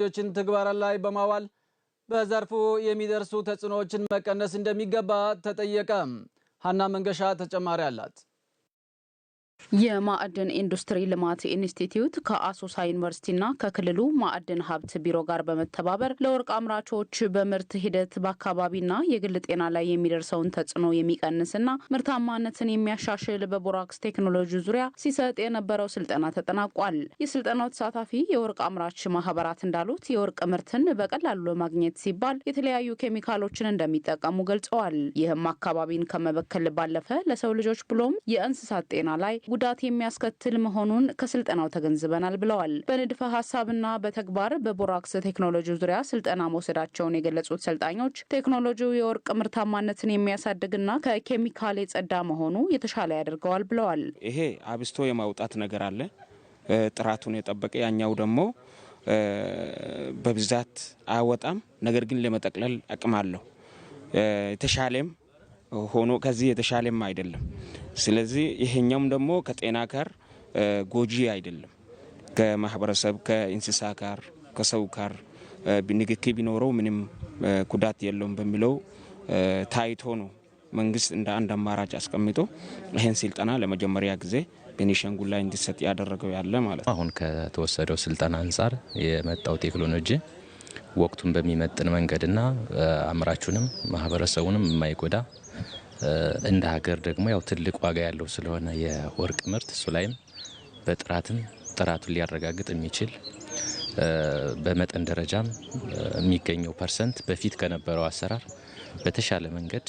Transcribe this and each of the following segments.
ቴክኖሎጂዎችን ተግባር ላይ በማዋል በዘርፉ የሚደርሱ ተጽዕኖዎችን መቀነስ እንደሚገባ ተጠየቀ። ሀና መንገሻ ተጨማሪ አላት። የማዕድን ኢንዱስትሪ ልማት ኢንስቲትዩት ከአሶሳ ዩኒቨርሲቲና ከክልሉ ማዕድን ሀብት ቢሮ ጋር በመተባበር ለወርቅ አምራቾች በምርት ሂደት በአካባቢና የግል ጤና ላይ የሚደርሰውን ተጽዕኖ የሚቀንስና ምርታማነትን የሚያሻሽል በቦራክስ ቴክኖሎጂ ዙሪያ ሲሰጥ የነበረው ስልጠና ተጠናቋል። የስልጠናው ተሳታፊ የወርቅ አምራች ማህበራት እንዳሉት የወርቅ ምርትን በቀላሉ ለማግኘት ሲባል የተለያዩ ኬሚካሎችን እንደሚጠቀሙ ገልጸዋል። ይህም አካባቢን ከመበከል ባለፈ ለሰው ልጆች ብሎም የእንስሳት ጤና ላይ ጉዳት የሚያስከትል መሆኑን ከስልጠናው ተገንዝበናል ብለዋል። በንድፈ ሐሳብና በተግባር በቦራክስ ቴክኖሎጂ ዙሪያ ስልጠና መውሰዳቸውን የገለጹት ሰልጣኞች ቴክኖሎጂው የወርቅ ምርታማነትን የሚያሳድግና ከኬሚካል የጸዳ መሆኑ የተሻለ ያደርገዋል ብለዋል። ይሄ አብስቶ የማውጣት ነገር አለ፣ ጥራቱን የጠበቀ ያኛው ደግሞ በብዛት አያወጣም፣ ነገር ግን ለመጠቅለል አቅም አለው። የተሻለም ሆኖ ከዚህ የተሻለም አይደለም። ስለዚህ ይሄኛውም ደግሞ ከጤና ጋር ጎጂ አይደለም። ከማህበረሰብ ከእንስሳ ጋር ከሰው ጋር ንክኪ ቢኖረው ምንም ጉዳት የለውም በሚለው ታይቶ ነው መንግስት እንደ አንድ አማራጭ አስቀምጦ ይሄን ስልጠና ለመጀመሪያ ጊዜ ቤኒሻንጉል ላይ እንዲሰጥ ያደረገው ያለ ማለት ነው። አሁን ከተወሰደው ስልጠና አንጻር የመጣው ቴክኖሎጂ ወቅቱን በሚመጥን መንገድና አምራቹንም ማህበረሰቡንም የማይጎዳ እንደ ሀገር ደግሞ ያው ትልቅ ዋጋ ያለው ስለሆነ የወርቅ ምርት እሱ ላይም ጥራቱን ሊያረጋግጥ የሚችል በመጠን ደረጃም የሚገኘው ፐርሰንት በፊት ከነበረው አሰራር በተሻለ መንገድ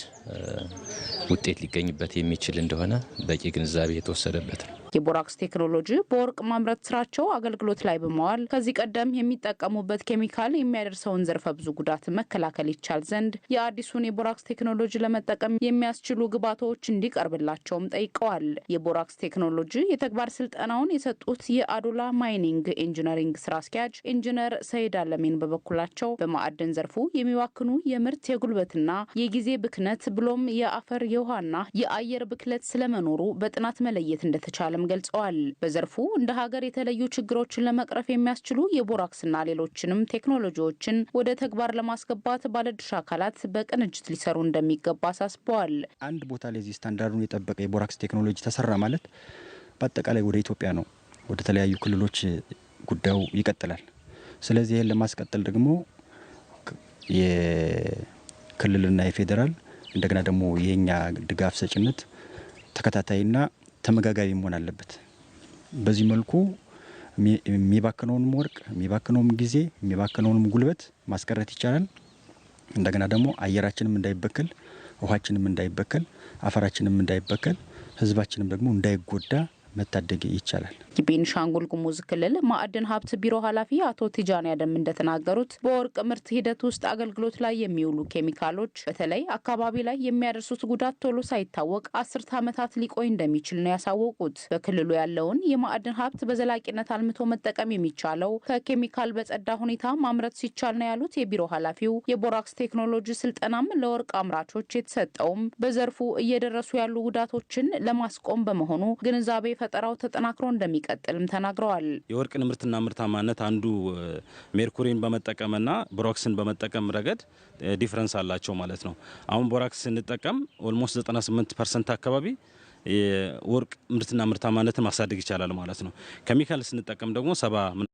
ውጤት ሊገኝበት የሚችል እንደሆነ በቂ ግንዛቤ የተወሰደበት ነው። የቦራክስ ቴክኖሎጂ በወርቅ ማምረት ስራቸው አገልግሎት ላይ በመዋል ከዚህ ቀደም የሚጠቀሙበት ኬሚካል የሚያደርሰውን ዘርፈ ብዙ ጉዳት መከላከል ይቻል ዘንድ የአዲሱን የቦራክስ ቴክኖሎጂ ለመጠቀም የሚያስችሉ ግብዓቶች እንዲቀርብላቸውም ጠይቀዋል። የቦራክስ ቴክኖሎጂ የተግባር ስልጠናውን የሰጡት የአዶላ ማይኒንግ ኢንጂነሪንግ ስራ አስኪያጅ ኢንጂነር ሰይድ አለሚን በበኩላቸው በማዕድን ዘርፉ የሚዋክኑ የምርት የጉልበትና የጊዜ ብክነት ብሎም የአፈር የውሃና የአየር ብክለት ስለመኖሩ በጥናት መለየት እንደተቻለ ገልጸዋል። በዘርፉ እንደ ሀገር የተለዩ ችግሮችን ለመቅረፍ የሚያስችሉ የቦራክስና ሌሎችንም ቴክኖሎጂዎችን ወደ ተግባር ለማስገባት ባለድርሻ አካላት በቅንጅት ሊሰሩ እንደሚገባ አሳስበዋል። አንድ ቦታ ላይ ስታንዳርዱን የጠበቀ የቦራክስ ቴክኖሎጂ ተሰራ ማለት በአጠቃላይ ወደ ኢትዮጵያ ነው፣ ወደ ተለያዩ ክልሎች ጉዳዩ ይቀጥላል። ስለዚህ ይሄን ለማስቀጠል ደግሞ የክልልና የፌዴራል እንደገና ደግሞ የኛ ድጋፍ ሰጭነት ተከታታይና ተመጋጋቢ መሆን አለበት። በዚህ መልኩ የሚባክነውንም ወርቅ የሚባክነውንም ጊዜ የሚባክነውንም ጉልበት ማስቀረት ይቻላል። እንደገና ደግሞ አየራችንም እንዳይበከል፣ ውሃችንም እንዳይበከል፣ አፈራችንም እንዳይበከል፣ ህዝባችንም ደግሞ እንዳይጎዳ መታደግ ይቻላል። የቤኒሻንጉል ጉሙዝ ክልል ማዕድን ሀብት ቢሮ ኃላፊ አቶ ቲጃን ያደም እንደተናገሩት በወርቅ ምርት ሂደት ውስጥ አገልግሎት ላይ የሚውሉ ኬሚካሎች በተለይ አካባቢ ላይ የሚያደርሱት ጉዳት ቶሎ ሳይታወቅ 10 ዓመታት ሊቆይ እንደሚችል ነው ያሳወቁት። በክልሉ ያለውን የማዕድን ሀብት በዘላቂነት አልምቶ መጠቀም የሚቻለው ከኬሚካል በጸዳ ሁኔታ ማምረት ሲቻል ነው ያሉት የቢሮ ኃላፊው የቦራክስ ቴክኖሎጂ ስልጠናም ለወርቅ አምራቾች የተሰጠውም በዘርፉ እየደረሱ ያሉ ጉዳቶችን ለማስቆም በመሆኑ ግንዛቤ ፈጠራው ተጠናክሮ እንደሚቀጥልም ተናግረዋል። የወርቅን ምርትና ምርታማነት አንዱ ሜርኩሪን በመጠቀምና ቦራክስን በመጠቀም ረገድ ዲፈረንስ አላቸው ማለት ነው። አሁን ቦራክስ ስንጠቀም ኦልሞስት 98% አካባቢ የወርቅ ምርትና ምርታማነትን ማሳደግ ይቻላል ማለት ነው። ኬሚካል ስንጠቀም ደግሞ 70%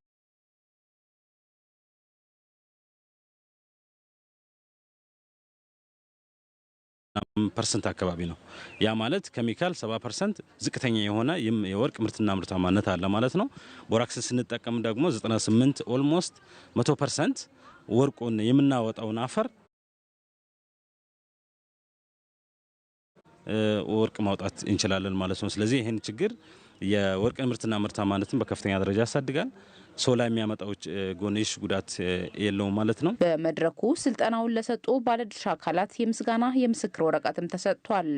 አካባቢ ነው። ያ ማለት ኬሚካል 70% ዝቅተኛ የሆነ የወርቅ ምርትና ምርታማነት አለ ማለት ነው። ቦራክስን ስንጠቀም ደግሞ 98 ኦልሞስት 100% ወርቁን የምናወጣውን አፈር ወርቅ ማውጣት እንችላለን ማለት ነው። ስለዚህ ይሄን ችግር የወርቅ ምርትና ምርታማነትን በከፍተኛ ደረጃ ያሳድጋል። ሰው ላይ የሚያመጣው ጎንዮሽ ጉዳት የለውም ማለት ነው። በመድረኩ ስልጠናውን ለሰጡ ባለድርሻ አካላት የምስጋና የምስክር ወረቀትም ተሰጥቷል።